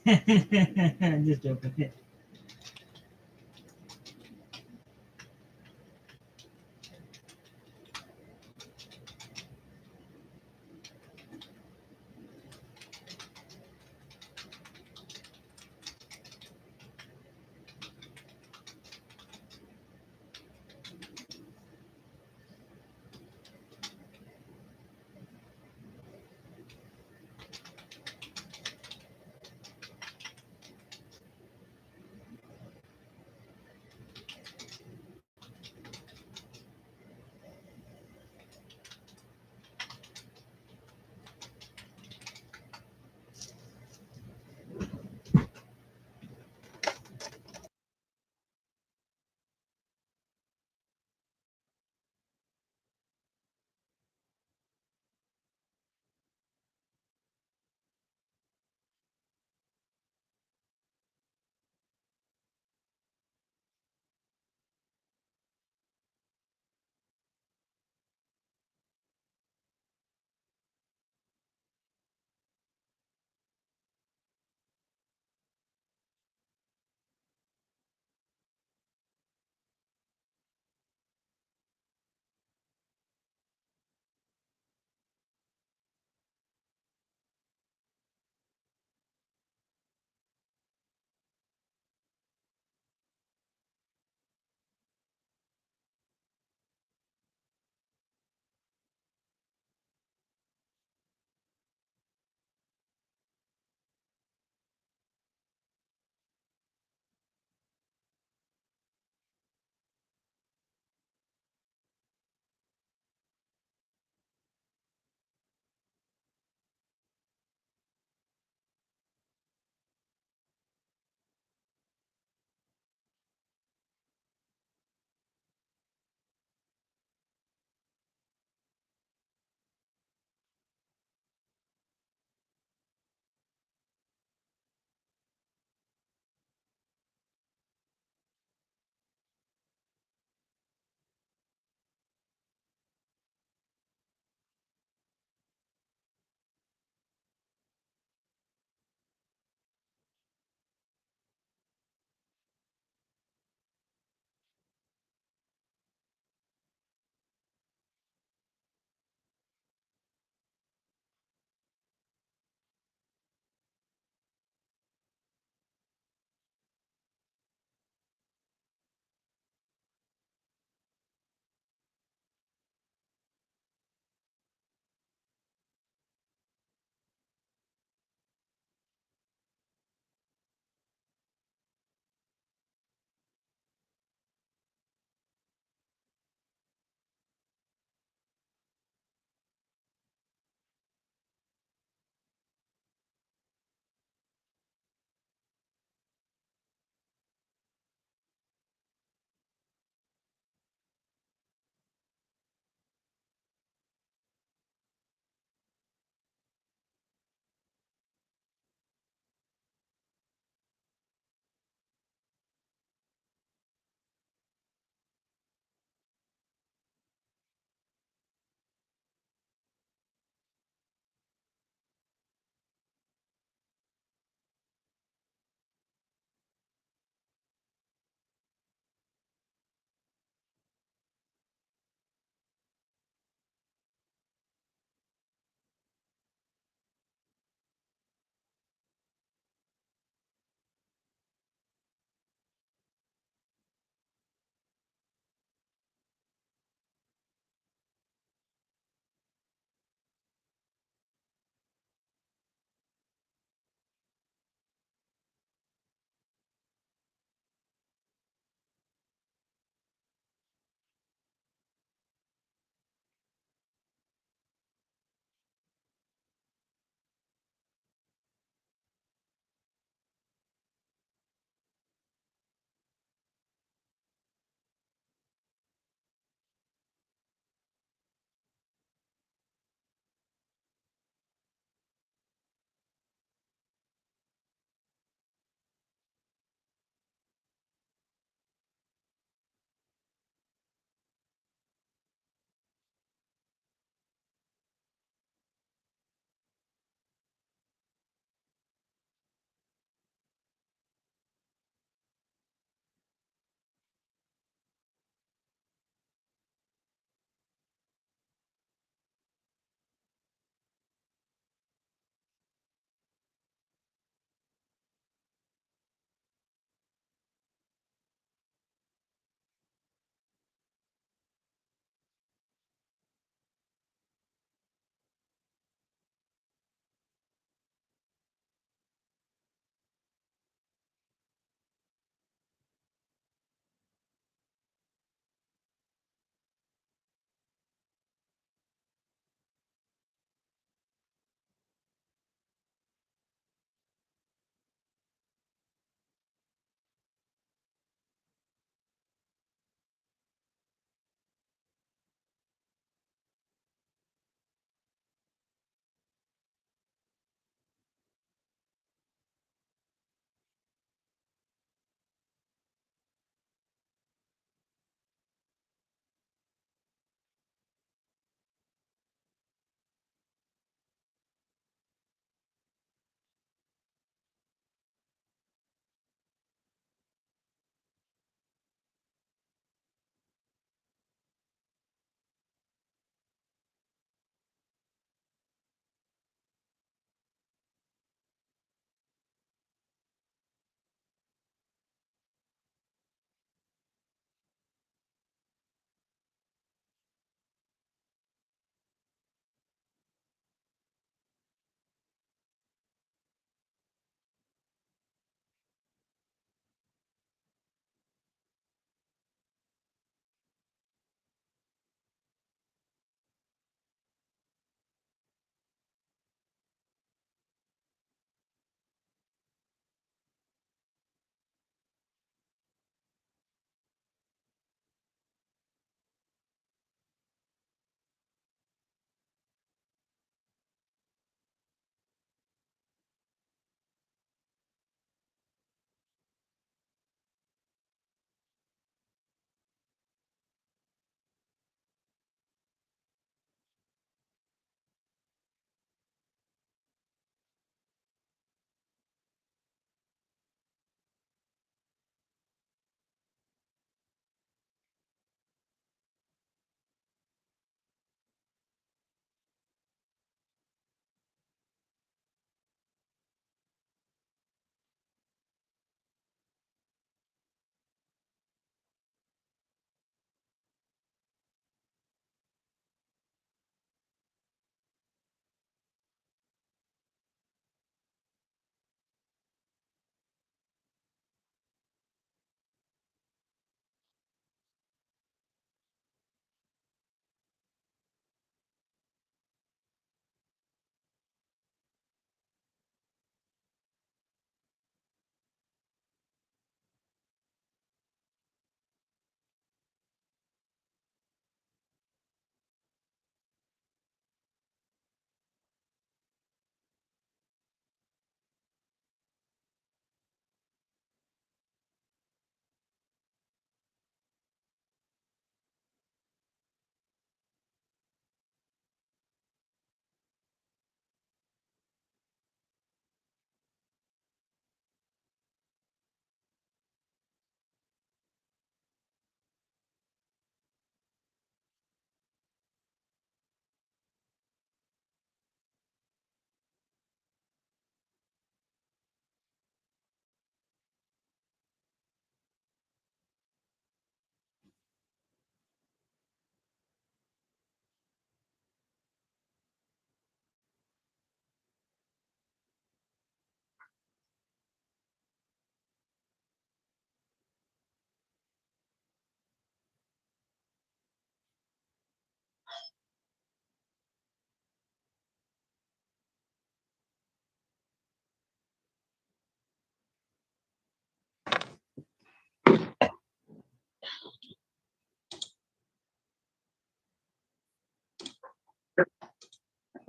Just joking.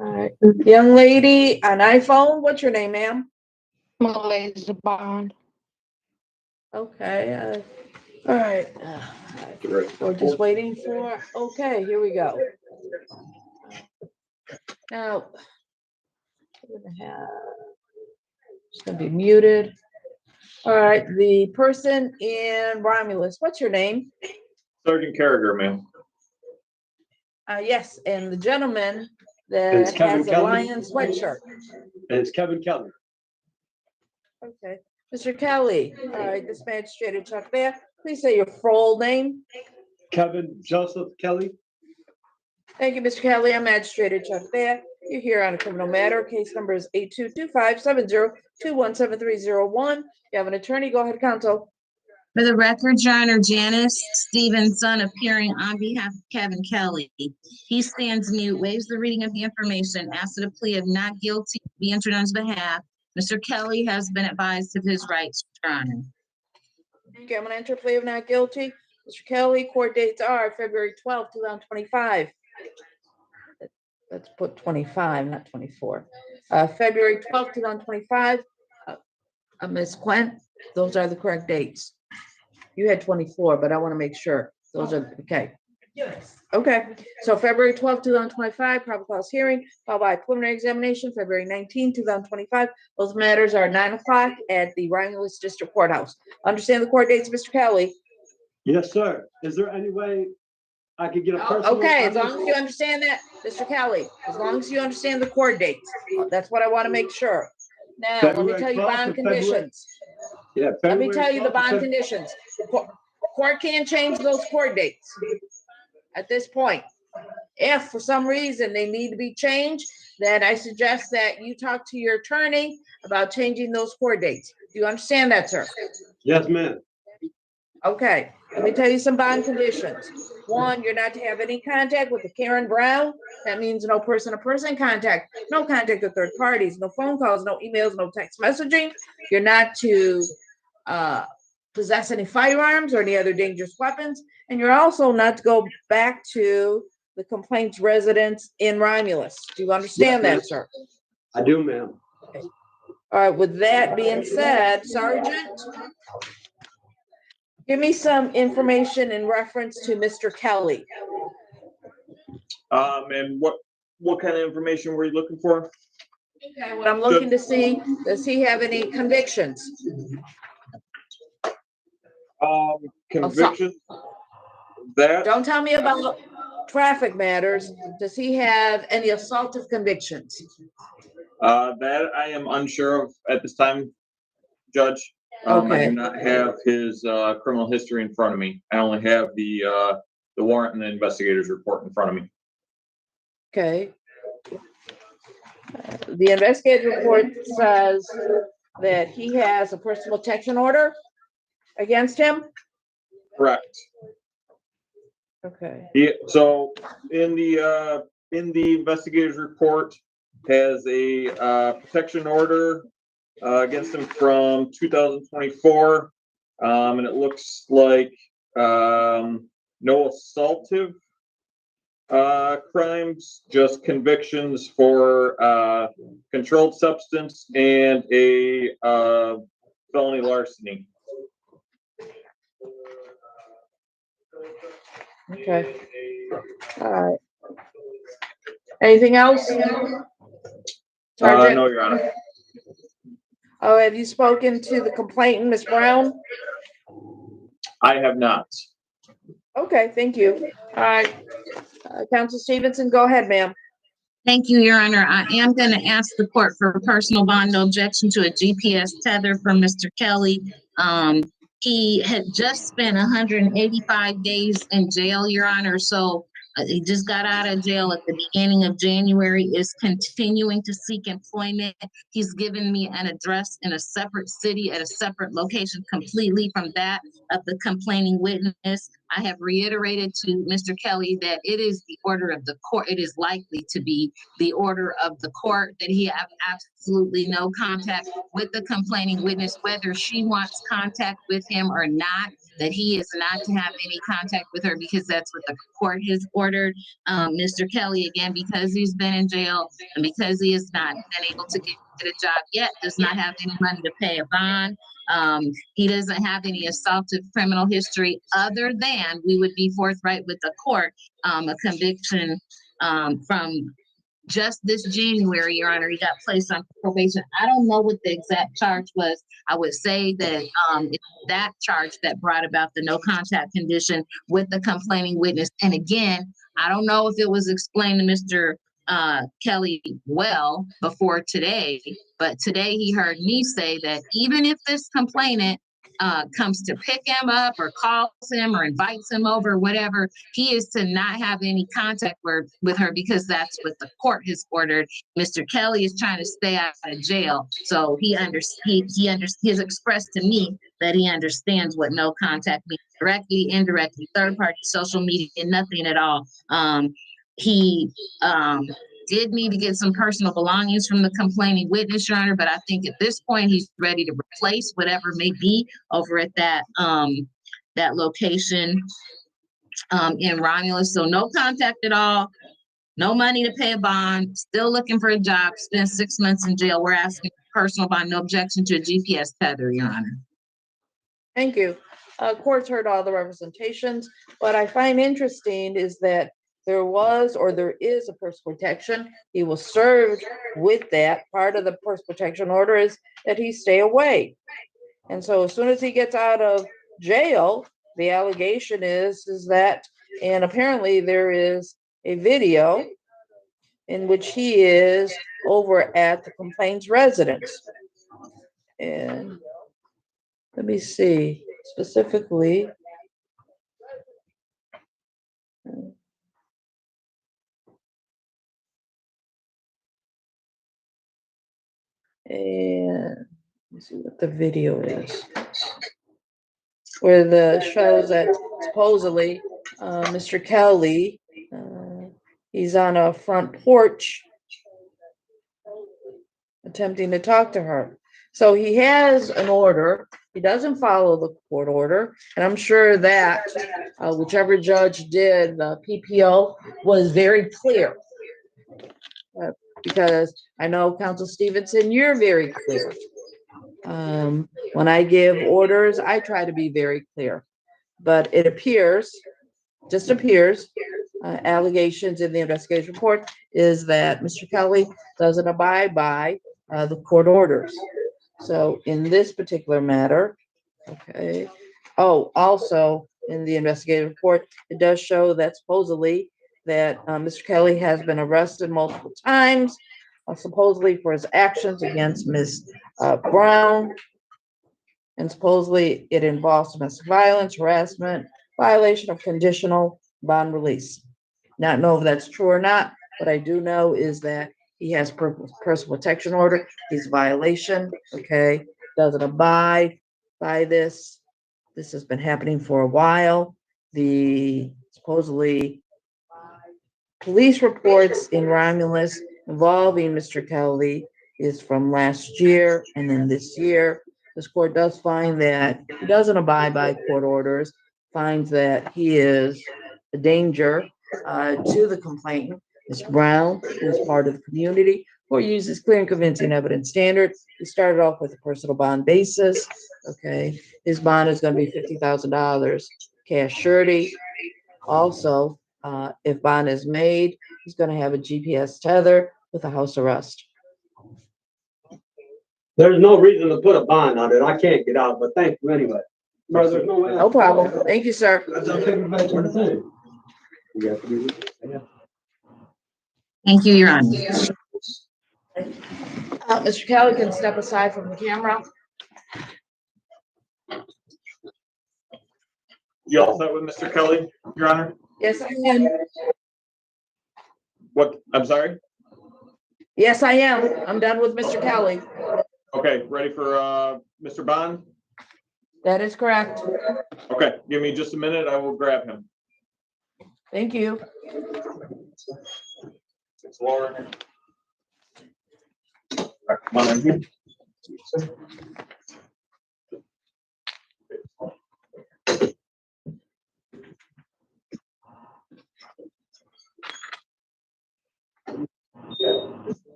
All right. Young lady on iPhone, what's your name, ma'am? Malaysia Bond. Okay. All right. We're just waiting for, okay, here we go. Now, we're gonna have, it's gonna be muted. All right, the person in Romulus, what's your name? Sergeant Carragher, ma'am. Yes, and the gentleman It's that Kevin has a Kelly. lion sweatshirt. And it's Kevin Kelly. Okay, Mr. Kelly, all right, this magistrate Chuck there, please say your full name. Kevin Joseph Kelly. Thank you, Mr. Kelly. I'm Magistrate Chuck there. You're here on a criminal matter. Case number is 822570217301. You have an attorney. Go ahead, counsel. For the record, Your Honor, Janice Stevenson appearing on behalf of Kevin Kelly. He stands mute, waives the reading of the information, asks that a plea of not guilty be entered on his behalf. Mr. Kelly has been advised of his rights, Your Honor. Okay, I'm going to enter a plea of not guilty. Mr. Kelly, court dates are February 12th, 2025. Let's put 25, not 24. February 12th, 2025. Ms. Quint, those are the correct dates. You had 24, but I want to make sure. Those are, okay. Yes. Okay, so February 12th, 2025, probable cause hearing, followed by preliminary examination, February 19th, 2025. Those matters are 9 o'clock at the Romulus District Courthouse. Understand the court dates, Mr. Kelly? Yes, sir. Is there any way I could get a personal? Okay, as long as you understand that, Mr. Kelly, as long as you understand the court dates, that's what I want to make sure. Now, let me tell you bond conditions. Yeah. Let me tell you the bond conditions. Court can't change those court dates at this point. If for some reason they need to be changed, then I suggest that you talk to your attorney about changing those court dates. Do you understand that, sir? Yes, ma'am. Okay, let me tell you some bond conditions. One, you're not to have any contact with the Karen Brown. That means no person-to-person contact, no contact with third parties, no phone calls, no emails, no text messaging. You're not to possess any firearms or any other dangerous weapons. And you're also not to go back to the complaint's residence in Romulus. Do you understand that, sir? I do, ma'am. Okay. All right, with that being said, Sergeant, give me some information in reference to Mr. Kelly. And what kind of information were you looking for? Okay, what I'm looking to see, does he have any convictions? Convictions. That Don't tell me about traffic matters. Does he have any assaultive convictions? that I am unsure of at this time, Judge. I Okay. do not have his criminal history in front of me. I only have the warrant and the investigator's report in front of me. Okay. The investigative report says that he has a personal protection order against him. Correct. Okay. So in the investigator's report has a protection order against him from 2024, and it looks like no assaultive crimes, just convictions for controlled substance and a felony larceny. Okay. All right. Anything else? Sergeant? No, Your Honor. Oh, have you spoken to the complainant, Ms. Brown? I have not. Okay, thank you. All right. Counsel Stevenson, go ahead, ma'am. Thank you, Your Honor. I am going to ask the court for a personal bond, no objection to a GPS tether for Mr. Kelly. He had just spent 185 days in jail, Your Honor. So he just got out of jail at the beginning of January, is continuing to seek employment. He's given me an address in a separate city at a separate location completely from that of the complaining witness. I have reiterated to Mr. Kelly that it is the order of the court. It is likely to be the order of the court that he have absolutely no contact with the complaining witness, whether she wants contact with him or not, that he is not to have any contact with her because that's what the court has ordered. Mr. Kelly, again, because he's been in jail and because he has not been able to get a job yet, does not have any money to pay a bond. He doesn't have any assaultive criminal history other than, we would be forthright with the court, a conviction from just this January, Your Honor. He got placed on probation. I don't know what the exact charge was. I would say that it's that charge that brought about the no contact condition with the complaining witness. And again, I don't know if it was explained to Mr. Kelly well before today, but today he heard me say that even if this complainant comes to pick him up or calls him or invites him over, whatever, he is to not have any contact with her because that's what the court has ordered. Mr. Kelly is trying to stay out of jail, so he has expressed to me that he understands what no contact means: directly, indirectly, third party, social media, nothing at all. He did need to get some personal belongings from the complaining witness, Your Honor, but I think at this point he's ready to replace whatever may be over at that that location in Romulus. So no contact at all, no money to pay a bond, still looking for a job, spent 6 months in jail. We're asking for personal bond, no objection to a GPS tether, Your Honor. Thank you. Court's heard all the representations. What I find interesting is that there was, or there is, a personal protection. He was served with that. Part of the personal protection order is that he stay away. And so as soon as he gets out of jail, the allegation is that, and apparently there is a video in which he is over at the complaint's residence. And let me see, specifically. And let's see what the video is. Where the shows that supposedly Mr. Kelly, he's on a front porch attempting to talk to her. So he has an order. He doesn't follow the court order. And I'm sure that whichever judge did the PPO was very clear. Because I know, Counsel Stevenson, you're very clear. When I give orders, I try to be very clear. But it appears, allegations in the investigation report is that Mr. Kelly doesn't abide by the court orders. So in this particular matter, okay. Oh, also in the investigative report, it does show that supposedly that Mr. Kelly has been arrested multiple times, supposedly for his actions against Ms. Brown. And supposedly it involves domestic violence, harassment, violation of conditional bond release. Not know if that's true or not. What I do know is that he has personal protection order. He's a violation, okay? Doesn't abide by this. This has been happening for a while. The supposedly police reports in Romulus involving Mr. Kelly is from last year and then this year. This court does find that he doesn't abide by court orders, finds that he is a danger to the complainant, Ms. Brown, who is part of the community, or uses clear and convincing evidence standards. He started off with a personal bond basis. Okay, his bond is going to be $50,000 cash surety. Also, if bond is made, he's going to have a GPS tether with a house arrest. There's no reason to put a bond on it. I can't get out, but thank you anyway. Bro, there's no way. No problem. Thank you, sir. Thank you, Your Honor. Mr. Kelly can step aside from the camera. You all set with Mr. Kelly, Your Honor? Yes, I am. What, I'm sorry? Yes, I am. I'm done with Mr. Kelly. Okay, ready for Mr. Bond? That is correct. Okay, give me just a minute. I will grab him. Thank you. It's Lauren. All right, come on in here.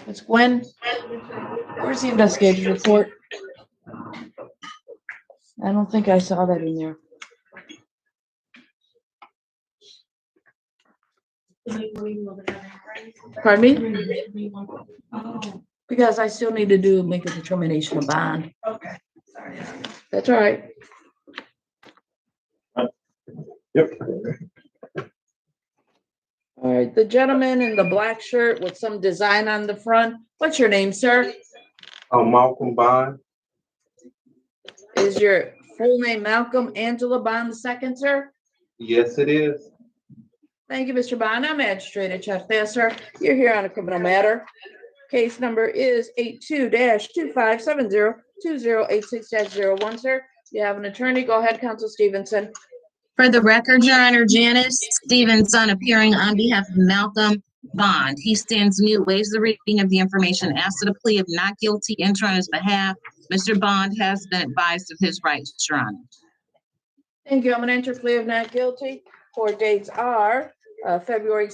It's Gwen. Where's the investigator's report? I don't think I saw that in there. Pardon me? Because I still need to make a determination of bond. Okay, sorry. That's all right. Yep. All right, the gentleman in the black shirt with some design on the front. What's your name, sir? Malcolm Bond. Is your full name Malcolm Angela Bond II, sir? Yes, it is. Thank you, Mr. Bond. I'm Magistrate Chastain, sir. You're here on a criminal matter. Case number is 82-2570-2086-01, sir. You have an attorney. Go ahead, Counsel Stevenson. For the record, Your Honor, Janice Stevenson appearing on behalf of Malcolm Bond. He stands mute, waives the reading of the information, asks the plea of not guilty, enter on his behalf. Mr. Bond has been advised of his rights, Your Honor. Thank you. I'm going to enter plea of not guilty. Court dates are February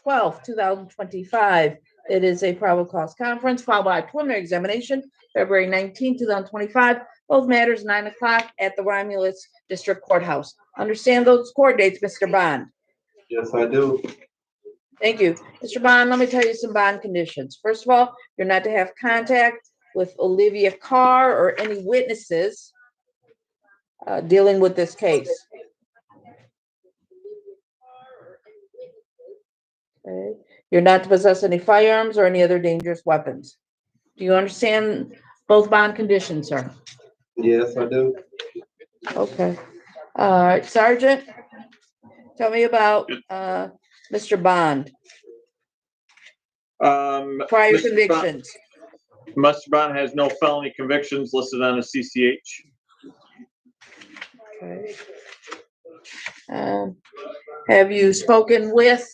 12th, 2025. It is a probable cause conference followed by a preliminary examination, February 19th, 2025. Both matters 9 o'clock at the Romulus District Courthouse. Understand those court dates, Mr. Bond? Yes, I do. Thank you. Mr. Bond, let me tell you some bond conditions. First of all, you're not to have contact with Olivia Carr or any witnesses dealing with this case. Okay. You're not to possess any firearms or any other dangerous weapons. Do you understand both bond conditions, sir? Yes, I do. Okay. All right, Sergeant, tell me about Mr. Bond, prior Mr. Bond- convictions. Mr. Bond has no felony convictions listed on his CCH. Okay. Have you spoken with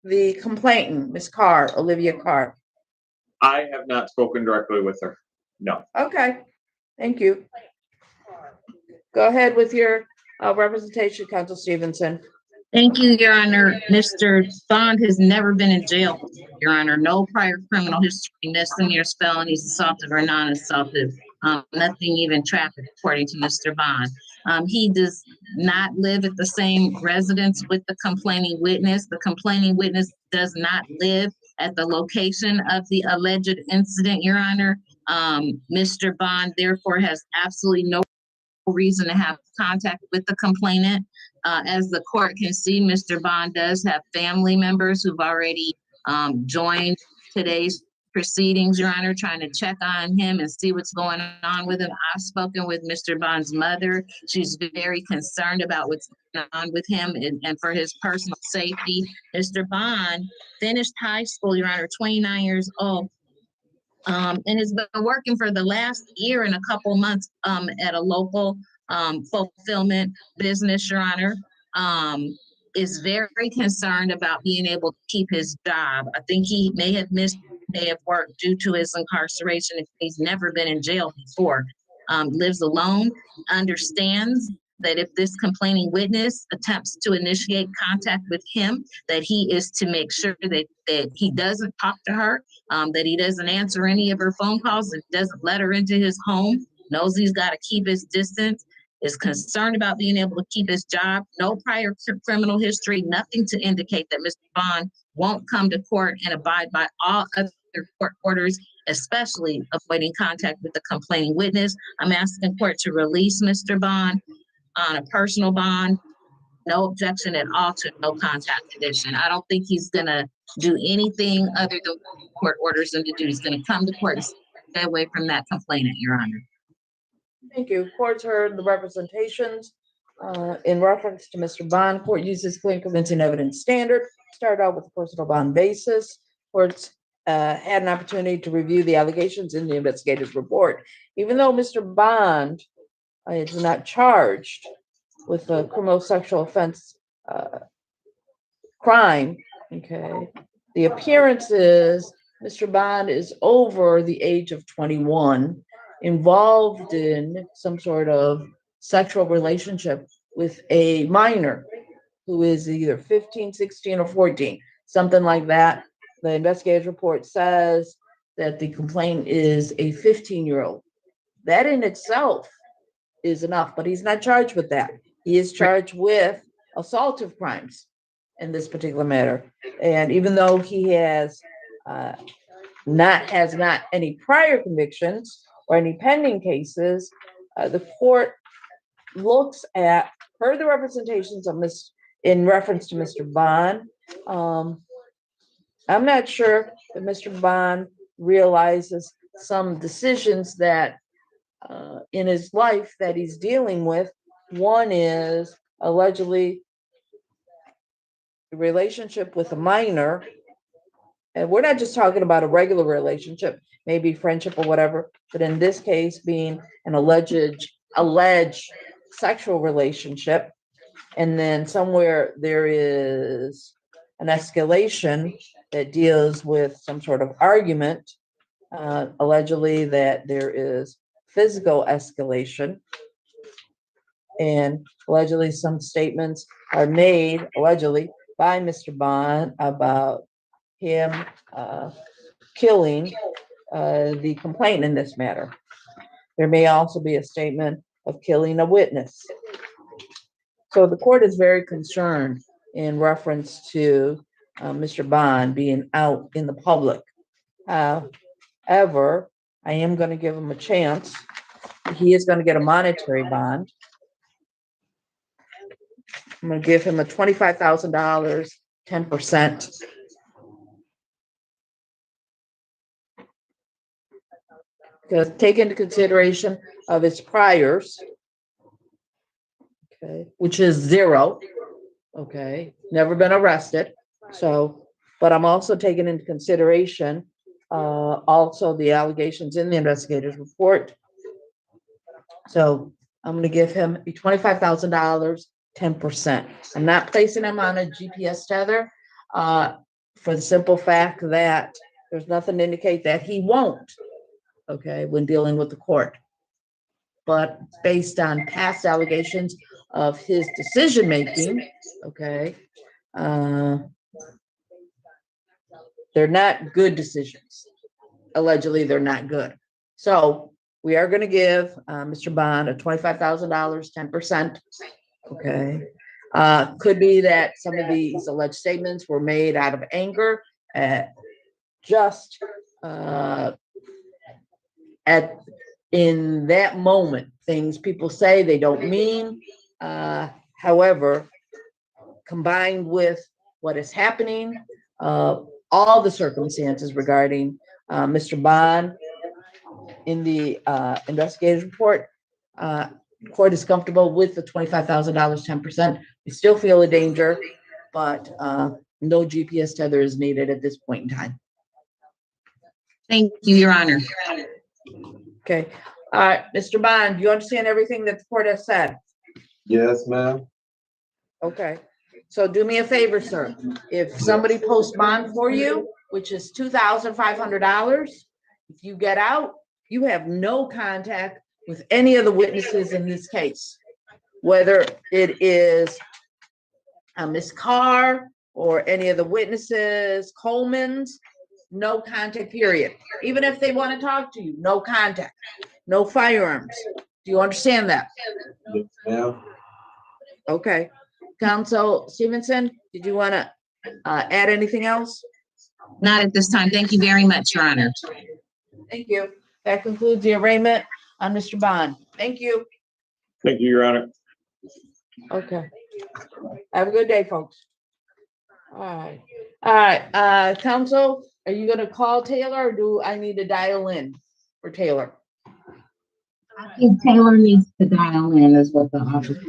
the complainant, Ms. Carr, Olivia Carr? I have not spoken directly with her. No. Okay, thank you. Go ahead with your representation, Counsel Stevenson. Thank you, Your Honor. Mr. Bond has never been in jail, Your Honor. No prior criminal history, misdemeanors, felonies, assaultive or non-assaultive. Nothing even traffic, according to Mr. Bond. He does not live at the same residence with the complaining witness. The complaining witness does not live at the location of the alleged incident, Your Honor. Mr. Bond therefore has absolutely no reason to have contact with the complainant. As the court can see, Mr. Bond does have family members who've already joined today's proceedings, Your Honor, trying to check on him and see what's going on with him. I've spoken with Mr. Bond's mother. She's very concerned about what's going on with him and for his personal safety. Mr. Bond finished high school, Your Honor, 29 years old. And has been working for the last year and a couple months at a local fulfillment business, Your Honor. Is very concerned about being able to keep his job. I think he may have missed a day of work due to his incarceration. He's never been in jail before. Lives alone, understands that if this complaining witness attempts to initiate contact with him, that he is to make sure that he doesn't talk to her, that he doesn't answer any of her phone calls, and doesn't let her into his home, knows he's got to keep his distance, is concerned about being able to keep his job, no prior criminal history, nothing to indicate that Mr. Bond won't come to court and abide by all other court orders, especially avoiding contact with the complaining witness. I'm asking court to release Mr. Bond on a personal bond. No objection at all to no contact condition. I don't think he's gonna do anything other than court orders him to do. He's gonna come to court and stay away from that complainant, Your Honor. Thank you. Court's heard the representations. In reference to Mr. Bond, court uses clear and convincing evidence standard, start out with a personal bond basis. Courts had an opportunity to review the allegations in the investigator's report. Even though Mr. Bond is not charged with a criminal sexual offense crime, okay, the appearance is Mr. Bond is over the age of 21, involved in some sort of sexual relationship with a minor who is either 15, 16, or 14, something like that. The investigator's report says that the complaint is a 15-year-old. That in itself is enough, but he's not charged with that. He is charged with assaultive crimes in this particular matter. And even though he has not any prior convictions or any pending cases, the court looks at further representations of in reference to Mr. Bond. I'm not sure that Mr. Bond realizes some decisions that in his life that he's dealing with. One is allegedly the relationship with a minor. And we're not just talking about a regular relationship, maybe friendship or whatever, but in this case being an alleged sexual relationship. And then somewhere there is an escalation that deals with some sort of argument, allegedly that there is physical escalation. And allegedly some statements are made, allegedly, by Mr. Bond about him killing the complainant in this matter. There may also be a statement of killing a witness. So the court is very concerned in reference to Mr. Bond being out in the public. However, I am going to give him a chance. He is going to get a monetary bond. I'm going to give him a $25,000, 10%. Because take into consideration of his priors, okay, which is 0, okay, never been arrested. So, but I'm also taking into consideration also the allegations in the investigator's report. So I'm going to give him a $25,000, 10%. I'm not placing him on a GPS tether for the simple fact that there's nothing to indicate that he won't, okay, when dealing with the court. But based on past allegations of his decision-making, okay, they're not good decisions. Allegedly, they're not good. So we are going to give Mr. Bond a $25,000, 10%. Okay. Could be that some of these alleged statements were made out of anger, just in that moment, things people say they don't mean. However, combined with what is happening, all the circumstances regarding Mr. Bond in the investigator's report, court is comfortable with the $25,000, 10%. We still feel a danger, but no GPS tether is needed at this point in time. Thank you, Your Honor. Okay. All right, Mr. Bond, do you understand everything that the court has said? Yes, ma'am. Okay. So do me a favor, sir. If somebody posts bond for you, which is $2,500, if you get out, you have no contact with any of the witnesses in this case, whether it is Ms. Carr or any of the witnesses, Coleman's, no contact, period. Even if they want to talk to you, no contact, no firearms. Do you understand that? Yes, ma'am. Okay. Counsel Stevenson, did you want to add anything else? Not at this time. Thank you very much, Your Honor. Thank you. That concludes the arraignment on Mr. Bond. Thank you. Thank you, Your Honor. Okay. Have a good day, folks. All right. All right. Counsel, are you going to call Taylor or do I need to dial in for Taylor? I think Taylor needs to dial in is what the officer.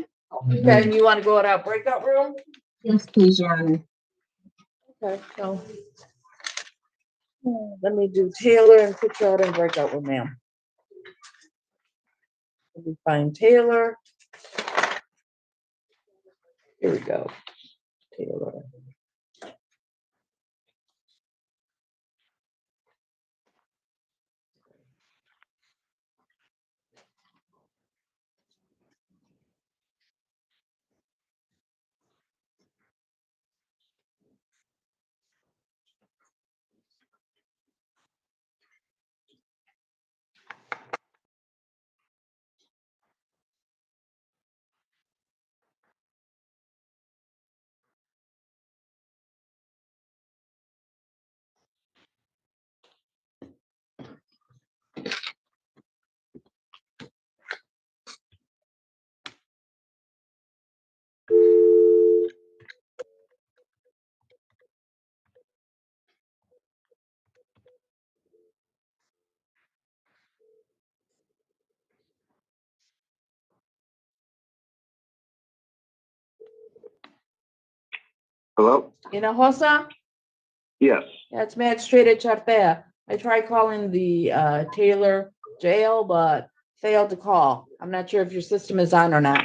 Okay, and you want to go in our breakout room? Yes, please, Your Honor. Okay, so. Let me do Taylor and put you out in breakout room, ma'am. Let me find Taylor. Here we go. Taylor. Hello? Hinojosa? Yes. That's Magistrate Chartea. I tried calling the Taylor jail, but failed to call. I'm not sure if your system is on or not.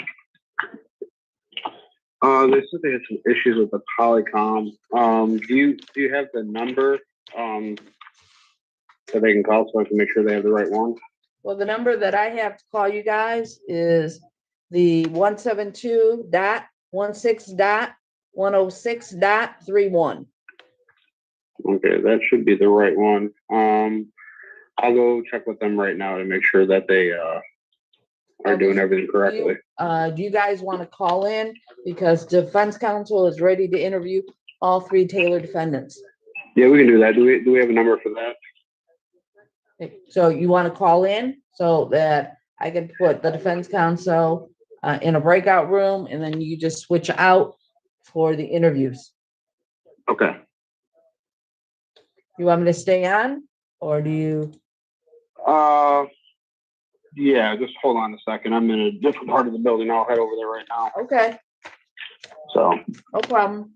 They said they had some issues with the Polycom. Do you have the number that they can call so I can make sure they have the right one? Well, the number that I have to call you guys is the 172.16.106.31. Okay, that should be the right one. I'll go check with them right now to make sure that they are doing everything correctly. Do you guys want to call in? Because defense counsel is ready to interview all three Taylor defendants. Yeah, we can do that. Do we have a number for that? So you want to call in so that I can put the defense counsel in a breakout room, and then you just switch out for the interviews. Okay. You want me to stay on, or do you? Yeah, just hold on a second. I'm in a different part of the building. I'll head over there right now. Okay, So. no problem.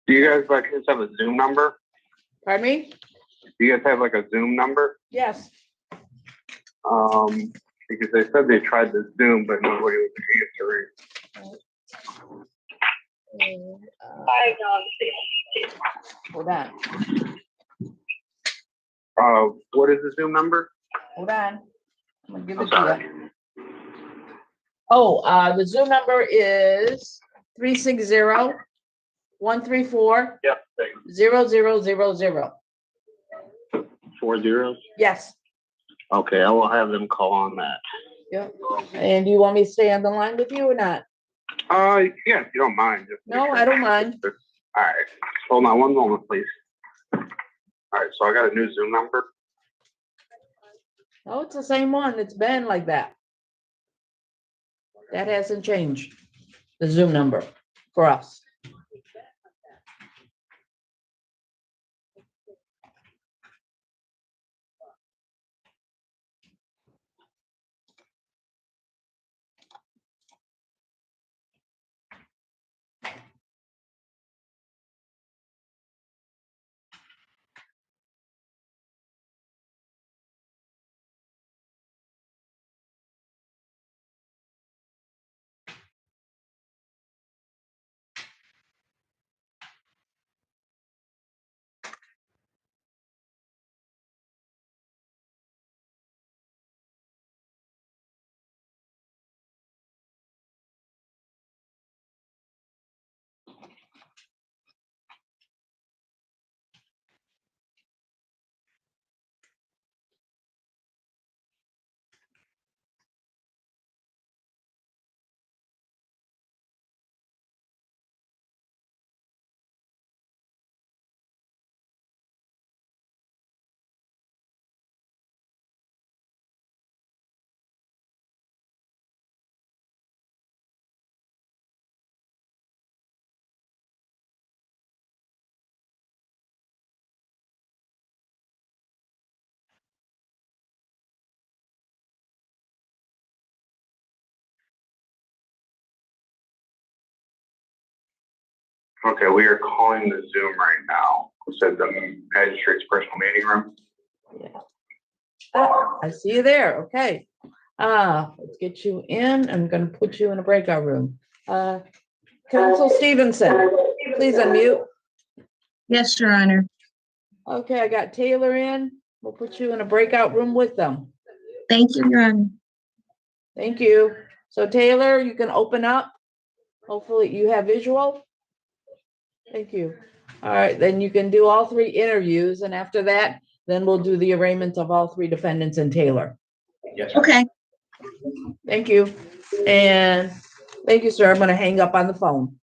Do you guys by chance have a Zoom number? Pardon me? Do you guys have like a Zoom number? Yes. Because they said they tried the Zoom, but nobody was answering. Hold on. What is the Zoom number? Hold on. I'm gonna give I'm it to sorry. you. Oh, the Zoom number is 360-134-0000. Yep. 4 zeros? Yes. Okay, I will have them call on that. Yep. And do you want me to stay on the line with you or not? Yeah, if you don't mind. Just No, I don't mind. All right. Hold on one moment, please. All right, so I got a new Zoom number. Oh, it's the same one. It's been like that. That hasn't changed. The Zoom number for us. Okay, we are calling the Zoom right now. It said the magistrate's personal meeting room. I see you there. Okay. Let's get you in. I'm gonna put you in a breakout room. Council Stevenson, please unmute. Yes, Your Honor. Okay, I got Taylor in. We'll put you in a breakout room with them. Thank you, Your Honor. Thank you. So Taylor, you can open up. Hopefully you have visual. Thank you. All right, then you can do all three interviews, and after that, then we'll do the arraignment of all three defendants and Taylor. Okay. Thank you. And thank you, sir. I'm gonna hang up on the phone.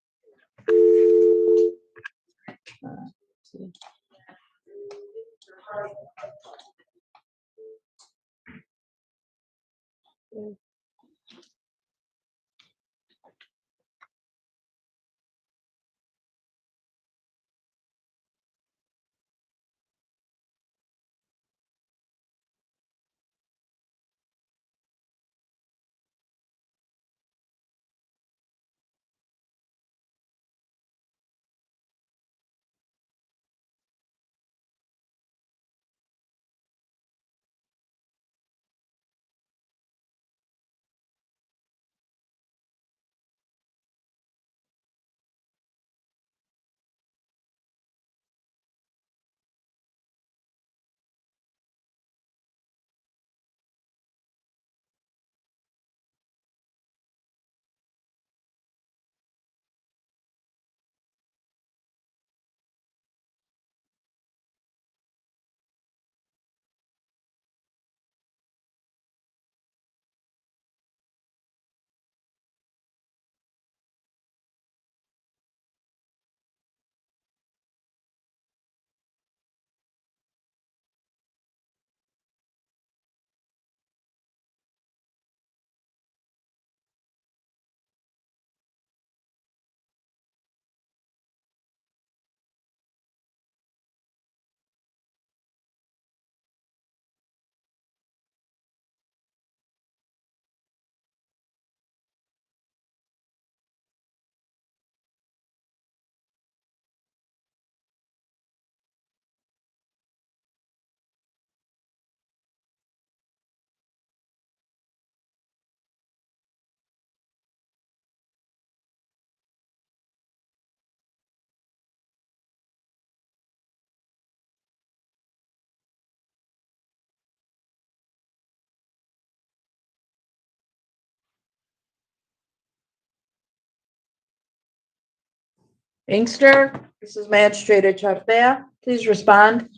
Inkster, this is Magistrate Chafia. Please respond.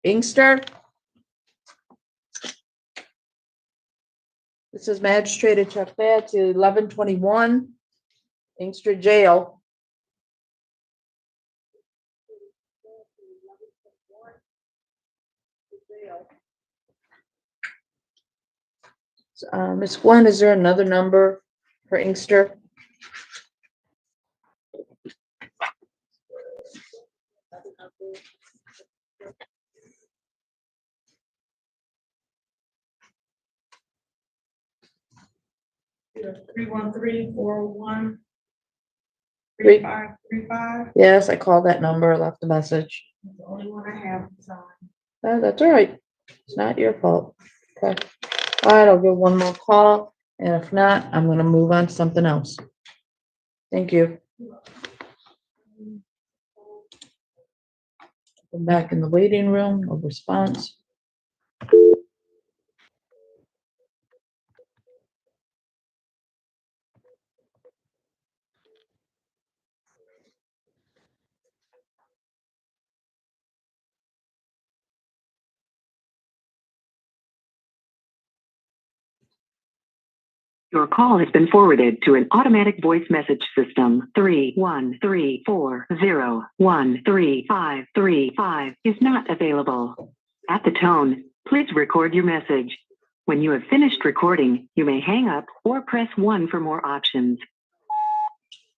Inkster. This is Magistrate Chafia to 1121 Inkster Jail. Ms. Gwen, is there another number for Inkster? Either 313-401. Three. 3535. Yes, I called that number, left a message. That's the only one I have. Sorry. That's all right. It's not your fault. Okay. All right, I'll give one more call, and if not, I'm gonna move on to something else. Thank you. Come back in the waiting room, no response. Your call has been forwarded to an automatic voice message system. 31340135335 is not available. At the tone, Please record your message. When you have finished recording, you may hang up or press 1 for more options.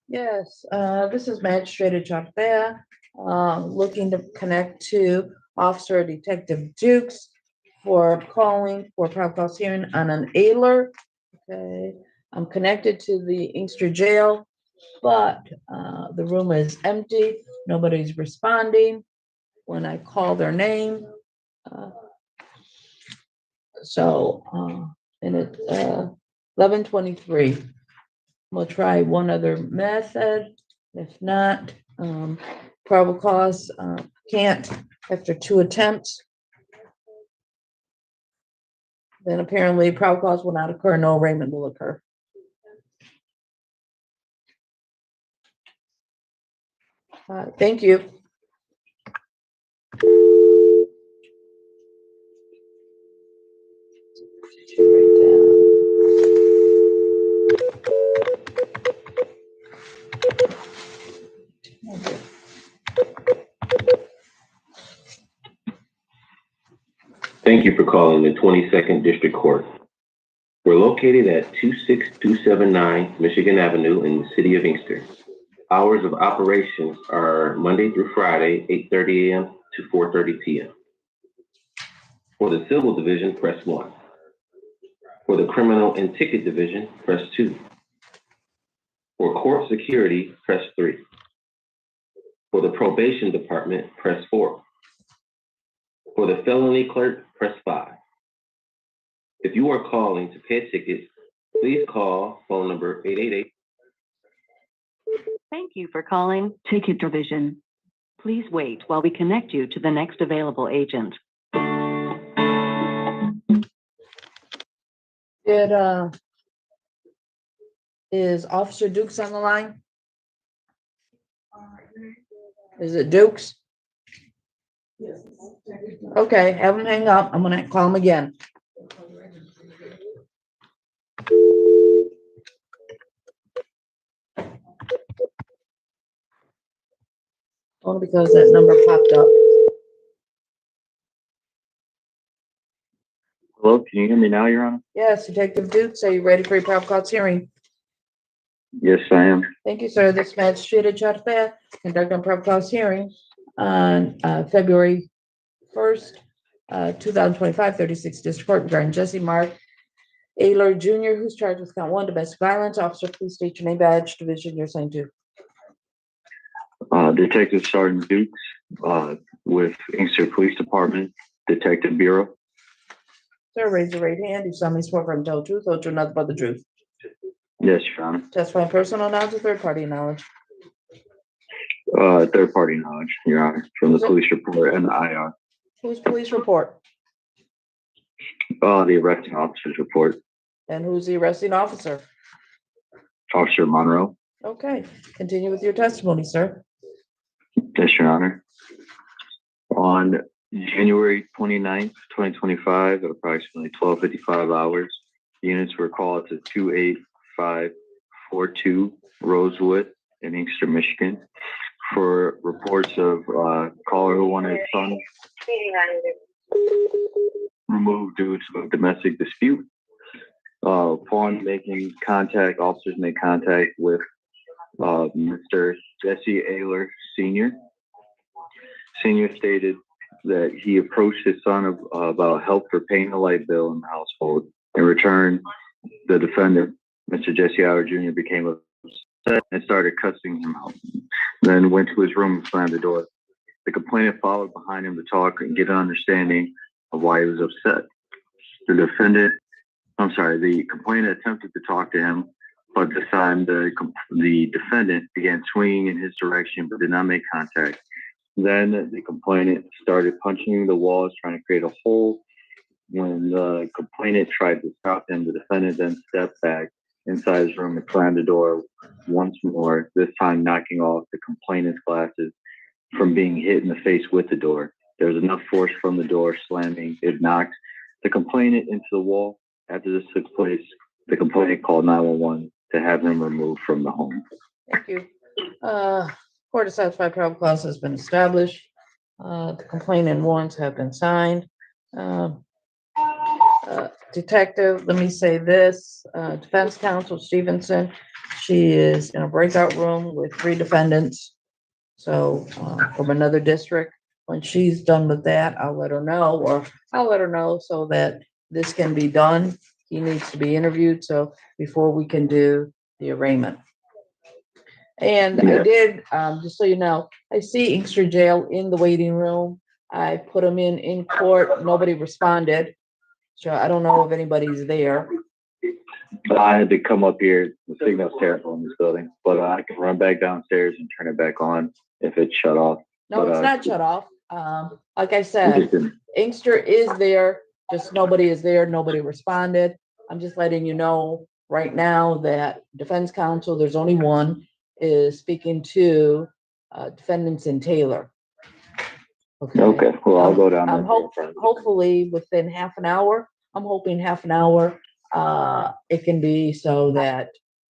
Yes, this is Magistrate Chapter, looking to connect to Officer Detective Dukes for calling for probable cause hearing on an Ailer. Okay, I'm connected to the Inkster Jail, but the room is empty. Nobody's responding when I call their name. And it's 11:23. We'll try one other method. If not, probable cause can't after 2 attempts. Then apparently probable cause will not occur, no arraignment will occur. Thank you. Thank you for calling the 22nd District Court. We're located at 26279 Michigan Avenue in the city of Inkster. Hours of operations are Monday through Friday, 8:30 a.m. to 4:30 p.m. For the Civil Division, press 1. For the Criminal and Ticket Division, press 2. For Court Security, press 3. For the Probation Department, press 4. For the Felony Clerk, press 5. If you are calling to pay a ticket, please call phone number 888. Thank you for calling Ticket Division. Please wait while we connect you to the next available agent. Is Officer Dukes on the line? Is it Dukes? Yes. Okay, have him hang up. I'm gonna call him again. Only because that number popped up. Hello, can you hear me now, Your Honor? Yes, Detective Dukes, are you ready for your probable cause hearing? Yes, I am. Thank you, sir. This magistrate judge there conducting a probable cause hearing on February 1st, 2025, 36th District Court regarding Jesse Mark Ayler Jr., who's charged with count 1 domestic violence. Officer, please state your name, badge, division you're assigned to. Detective Sergeant Dukes, with Inkster Police Department, Detective Bureau. Sir, raise your right hand. You solemnly swear from tell the truth, or to nothing but the truth. Yes, Your Honor. Testify in personal knowledge or third party knowledge. Third party knowledge, Your Honor, from the police report and the IR. Whose police report? The arresting officer's report. And who's the arresting officer? Officer Monroe. Okay, continue with your testimony, sir. Yes, Your Honor. On January 29th, 2025, at approximately 12:55 hours, units were called to 28542 Rosewood in Inkster, Michigan, for reports of caller who wanted his son removed due to a domestic dispute. Upon making contact, officers made contact with Mr. Jesse Ayler Sr. Sr. stated that he approached his son about help for paying the light bill in the household. In return, the defendant, Mr. Jesse Ayler Jr., became upset and started cussing him out. Then went to his room and slammed the door. The complainant followed behind him to talk and get an understanding of why he was upset. The complainant attempted to talk to him, but this time the defendant began swinging in his direction but did not make contact. Then the complainant started punching the walls, trying to create a hole. When the complainant tried to stop him, the defendant then stepped back inside his room and slammed the door once more, this time knocking off the complainant's glasses from being hit in the face with the door. There was enough force from the door slamming. It knocked the complainant into the wall. After this took place, the complainant called 911 to have him removed from the home. Thank you. Court of satisfied probable cause has been established. The complaint and warrants have been signed. Detective, let me say this, Defense Counsel Stevenson, she is in a breakout room with 3 defendants. So, from another district, when she's done with that, I'll let her know, or I'll let her know so that this can be done. He needs to be interviewed, so before we can do the arraignment. And I Yeah. did, just so you know, I see Inkster Jail in the waiting room. I put them in court, nobody responded. So I don't know if anybody's there. I had to come up here. The signal's terrible in this building, but I can run back downstairs and turn it back on if it's shut off. No, But, it's not shut off. Like I It said, just didn't- Inkster is there, just nobody is there, nobody responded. I'm just letting you know right now that defense counsel, there's only one, is speaking to defendants in Taylor. Okay, well, I'll go down there. Hopefully within half an hour, I'm hoping half an hour, it can be so that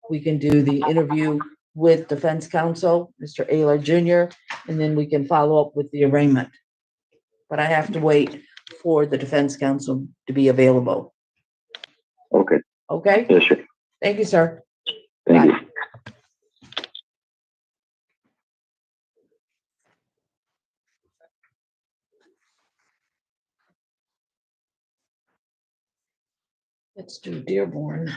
we can do the interview with defense counsel, Mr. Ayler Jr., and then we can follow up with the arraignment. But I have to wait for the defense counsel to be available. Okay, Okay? yes, sir. Thank you, sir. Thank Bye. you. Let's do Dearborn.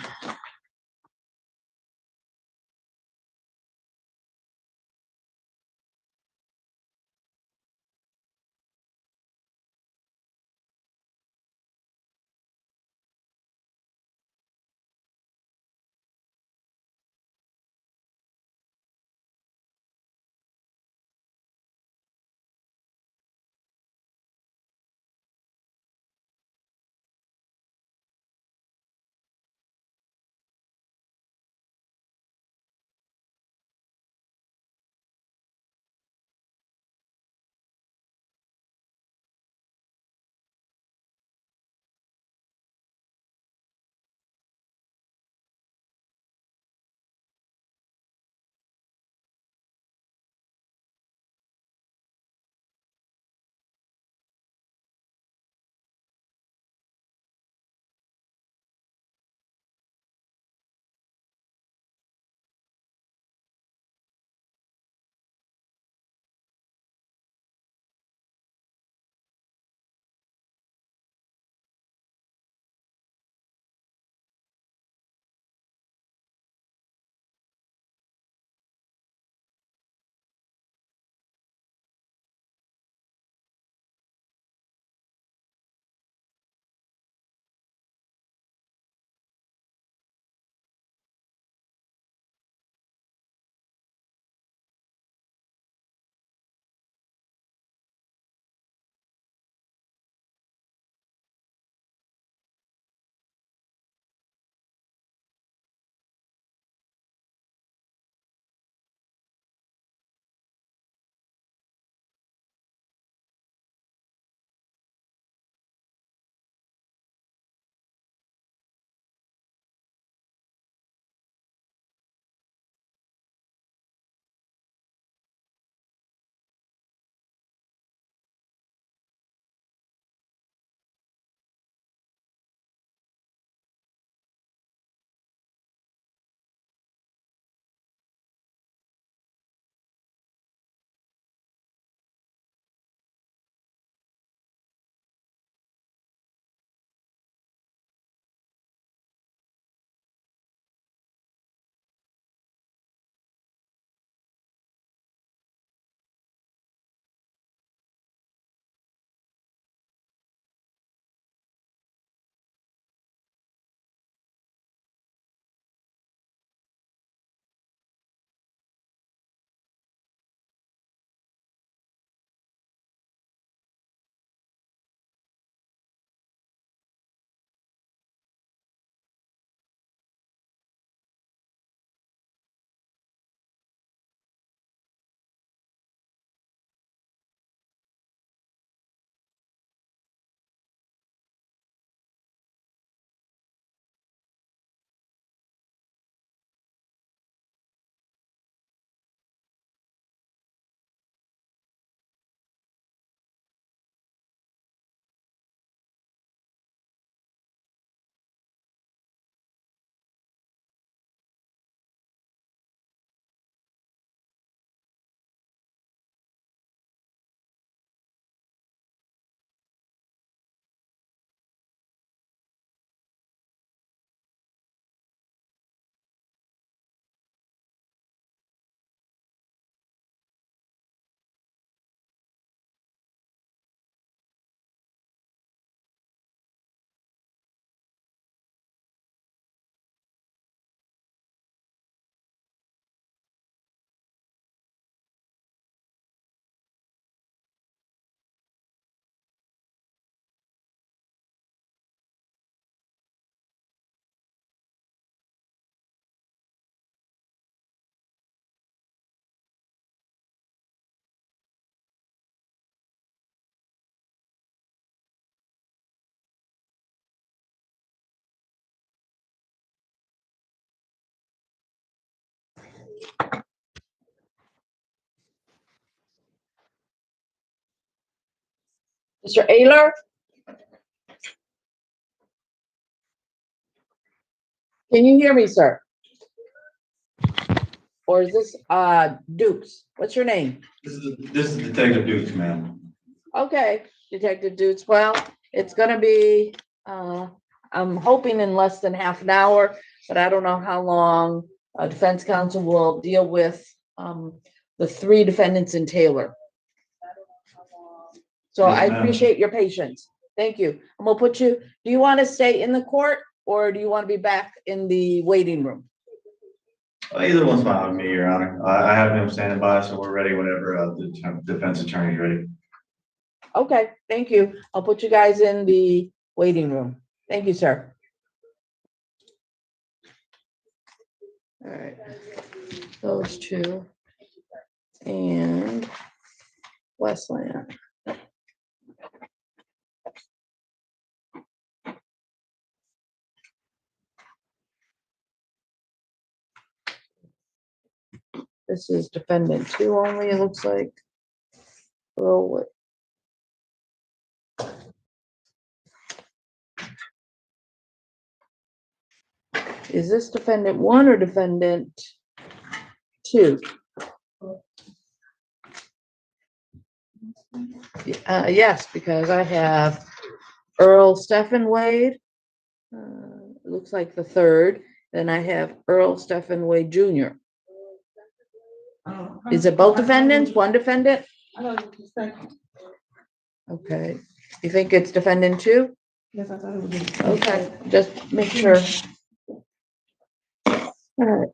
Mr. Ayler? Can you hear me, sir? Or is this, Dukes? What's your name? This is Detective Dukes, ma'am. Okay, Detective Dukes. Well, it's gonna be, I'm hoping in less than half an hour, but I don't know how long, defense counsel will deal with, the 3 defendants in Taylor. So Yes, I ma'am. appreciate your patience. Thank you. And we'll put you, do you want to stay in the court or do you want to be back in the waiting room? Either one's fine with me, Your Honor. I have him standing by, so we're ready whenever the defense attorney's ready. Okay, thank you. I'll put you guys in the waiting room. Thank you, sir. All right, those 2 and Westland. This is defendant 2 only, it looks like. Oh, what? Is this defendant 1 or defendant 2? Yes, because I have Earl Stephen Wade. It looks like the 3rd. Then I have Earl Stephen Wade Jr. Is it both defendants? One defendant? Okay. You think it's defendant 2? Yes, I thought it was. Okay, just make sure. All right.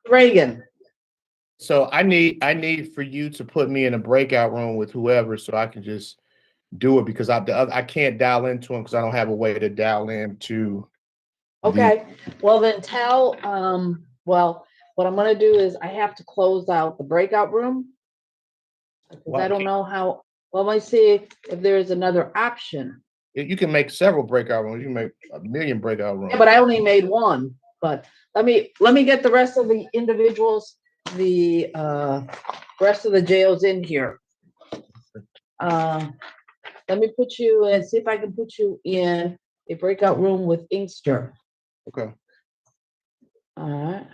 Reagan, So I need for you to put me in a breakout room with whoever so I can just do it because I can't dial into them because I don't have a way to dial in to. okay, well then tell, well, what I'm gonna do is I have to close out the breakout room. Because I don't know how, well, let me see if there's another option. You can make several breakout rooms. You can make a million breakout rooms. Yeah, but I only made one, but let me get the rest of the individuals, the rest of the jails in here. Let me put you and see if I can put you in a breakout room with Inkster. Okay. All right.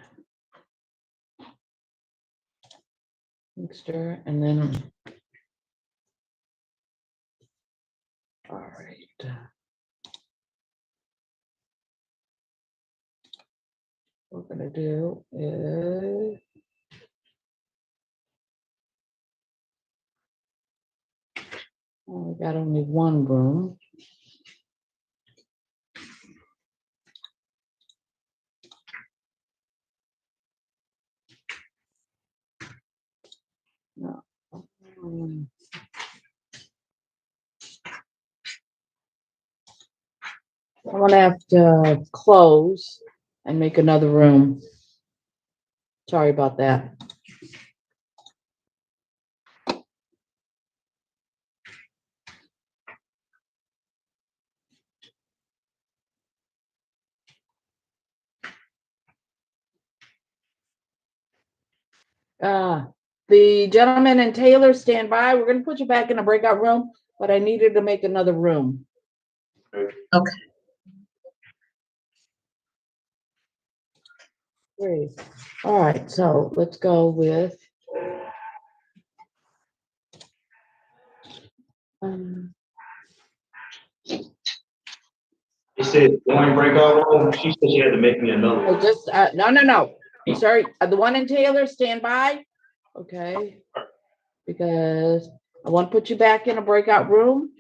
Inkster, and then. All right. What we're gonna do is. We got only one room. No. I'm gonna have to close and make another room. Sorry about that. The gentleman and Taylor stand by. We're gonna put you back in a breakout room, but I needed to make another room. Okay. Great. All right, so let's go with. He said, one breakout room, she said she had to make me another. Oh, just, no. Sorry, the one in Taylor, stand by. Okay. Because I want to put you back in a breakout room,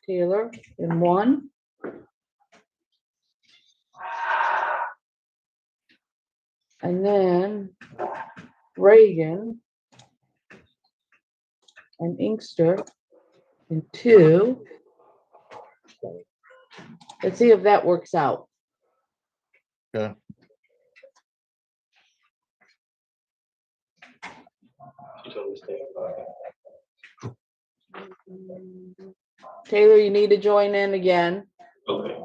Taylor, in one. And then Reagan and Inkster in two. Let's see if that works out. Okay. Taylor, you need to join in again. Okay.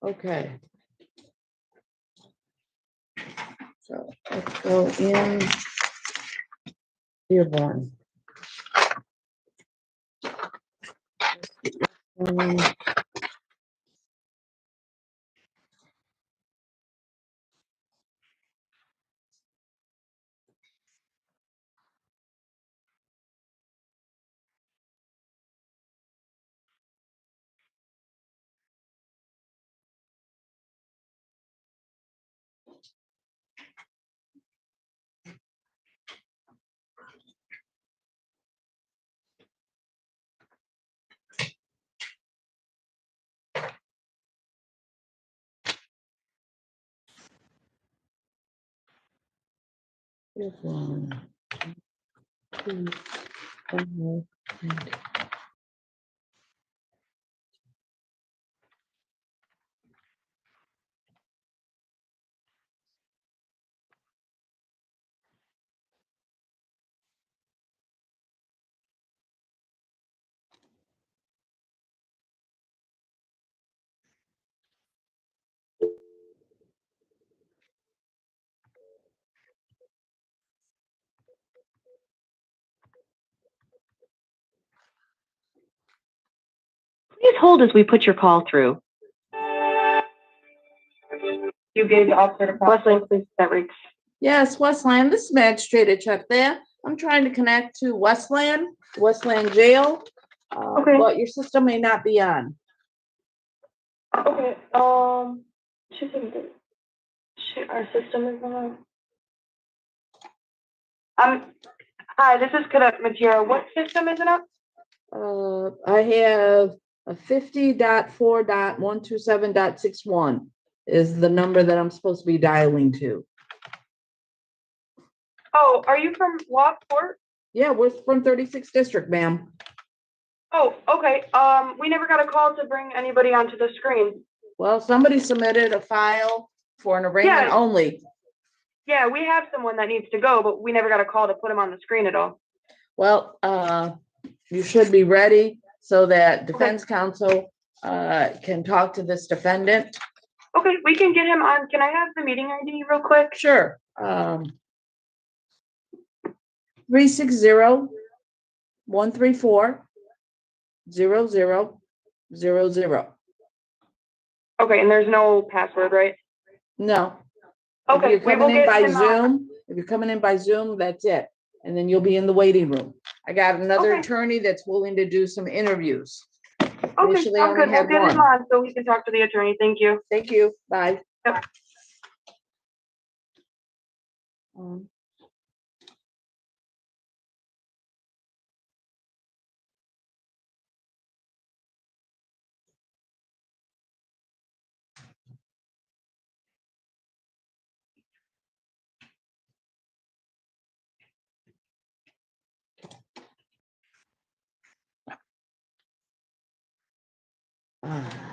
Okay. So let's go in Dearborn. Dearborn. 2, 5, and Please hold as we put your call through. You gave the operator. Wesley, please, that reeks. yes, Westland, this is Magistrate Chuck there. I'm trying to connect to Westland Jail. Okay. But your system may not be on. Okay, she said that our system is on. Hi, this is Cadet Material. What system is it up? I have A 50.4.127.61 is the number that I'm supposed to be dialing to. Oh, are you from WHAP Court? Yeah, we're from 36th District, ma'am. Oh, okay. We never got a call to bring anybody onto the screen. Well, somebody submitted a file for an arraignment Yeah. only. Yeah, we have someone that needs to go, but we never got a call to put him on the screen at all. Well, you should be ready so that defense counsel can talk to this defendant. Okay, we can get him on. Can I have the meeting ID real quick? Sure. 360-134-0000. Okay, and there's no password, right? No. Okay, If you're we will coming in get by him on. Zoom, if you're coming in by Zoom, that's it. And then you'll be in the waiting room. I got another Okay. attorney that's willing to do some interviews. Okay, Initially, I sounds only good. We'll had get him one. on so we can talk to the attorney. Thank you. Thank you. Bye. Yep. Ah.